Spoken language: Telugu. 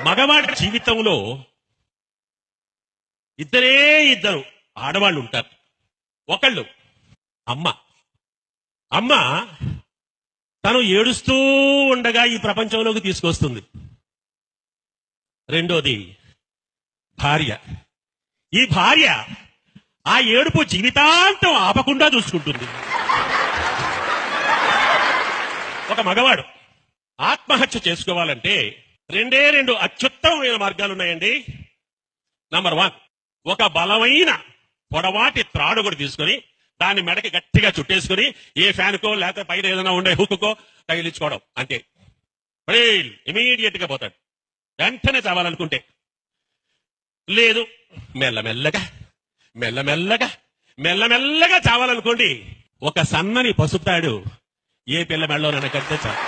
మగవాడి జీవితంలో ఇద్దరు ఆడవాళ్ళు ఉంటారు. ఒకళ్ళు అమ్మ. అమ్మ తను ఏడుస్తూ ఉండగా ఈ ప్రపంచంలోకి తీసుకొస్తుంది. రెండోది భార్య. ఈ భార్య ఆ ఏడుపు జీవితాంతం ఆపకుండా చూసుకుంటుంది. ఒక మగవాడు ఆత్మహత్య చేసుకోవాలంటే రెండు అత్యుత్తమమైన మార్గాలు ఉన్నాయండి. నంబర్ 1, ఒక బలమైన పొడవాటి త్రాడు కూడా తీసుకొని దాన్ని మెడకి గట్టిగా చుట్టేసుకుని ఏ ఫ్యాన్కో లేకపోతే పైన ఏదైనా ఉండే హుక్కుకో తగిలించుకోవడం, అంతే. ఇమీడియట్ గా పోతాడు వెంటనే చావాలనుకుంటే. లేదు, మెల్లమెల్లగా మెల్లమెల్లగా మెల్లమెల్లగా చావాలనుకోండి, ఒక సన్నని పసుపు తాడు ఏ పిల్ల మెడలోనైనా కడితే చాలు.